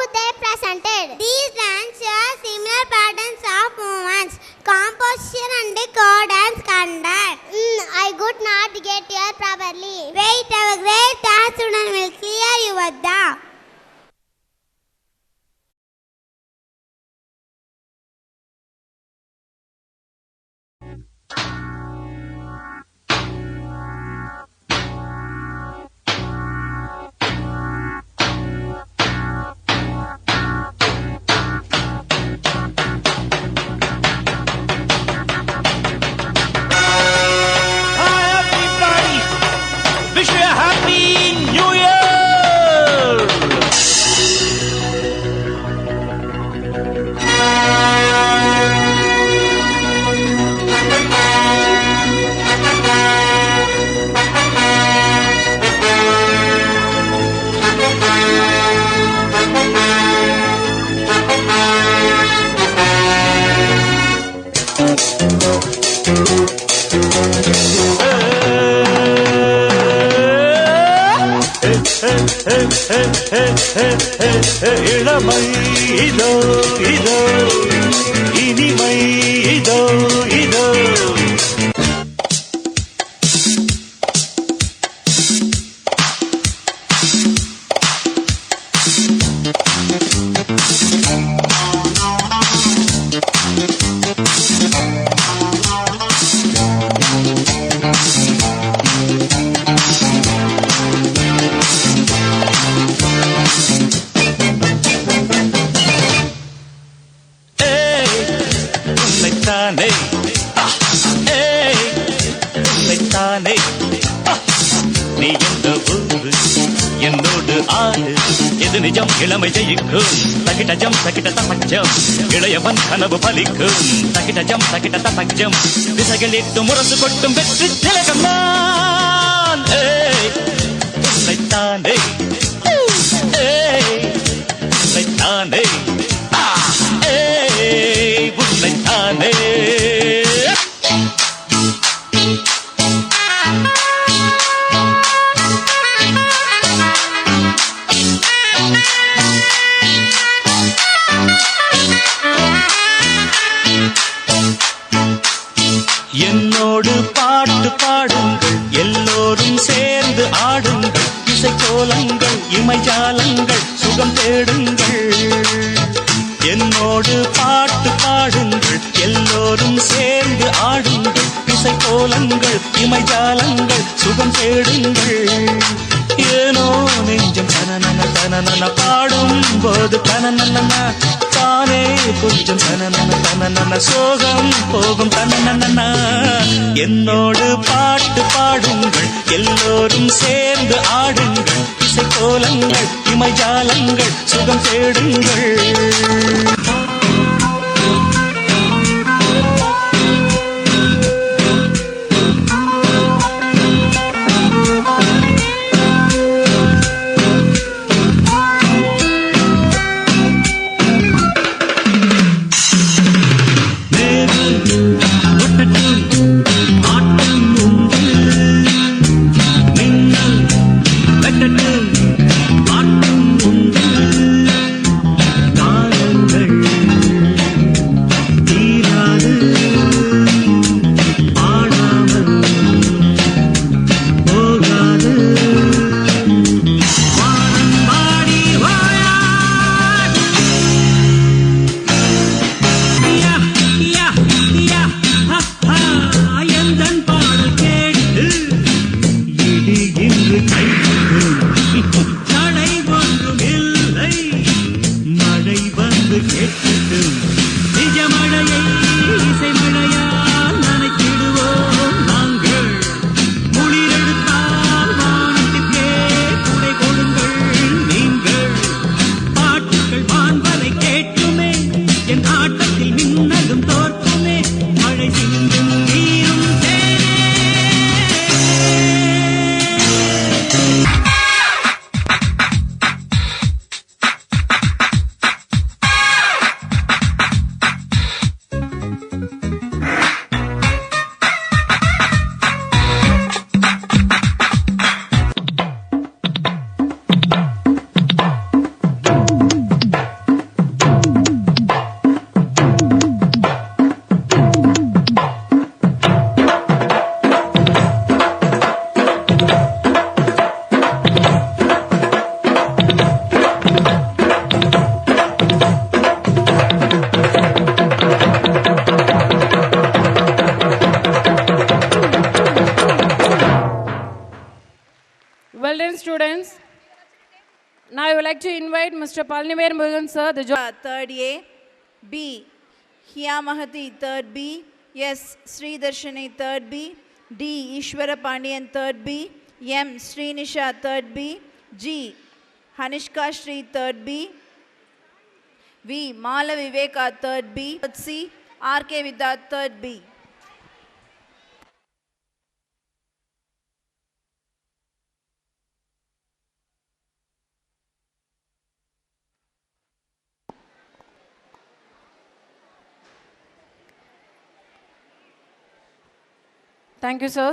they presented. These lines show similar patterns of movements, composition and cadence conduct. I could not get here properly. Wait, our great dance student will clear your doubt. இளமை இதோ இதோ இனிமை இதோ இதோ நீ எந்த ஊரு என்னோடு ஆடு எது நிஜம் இளமை ஜெயிக்கும் தகிடஜம் தகிட தபஜம் இளையவன் கனவு பலிக்கும் தகிடஜம் தகிட தபஜம் திசைகளிட்டு முரசு கொட்டும் வெற்றி திலகம் நான் உன்னைத்தானே உன்னைத்தானே உன்னைத்தானே என்னோடு பாட்டு பாடுங்கள் எல்லோரும் சேர்ந்து ஆடுங்கள் இசைக்கோலங்கள் இமைஜாலங்கள் சுகம் தேடுங்கள் என்னோடு பாட்டு பாடுங்கள் எல்லோரும் சேர்ந்து ஆடுங்கள் இசைக்கோலங்கள் இமைஜாலங்கள் சுகம் தேடுங்கள் ஏனோ நெஞ்சம் தனனன தனனன பாடும் போது தனனன தானே கொஞ்சம் தனனன தனனன சோகம் போகும் தனனன என்னோடு பாட்டு பாடுங்கள் எல்லோரும் சேர்ந்து ஆடுங்கள் இசைக்கோலங்கள் இமைஜாலங்கள் சுகம் தேடுங்கள் Mr. Palniver Murugan, sir. The third A. B. Hia Mahati, third B. S. Sri Darshani, third B. D. Ishwara Pandian, third B. M. Srinisha, third B. G. Hanishka Shri, third B. V. Mala Viveka, third B. C. R.K. Vidya, third B. Thank you, sir.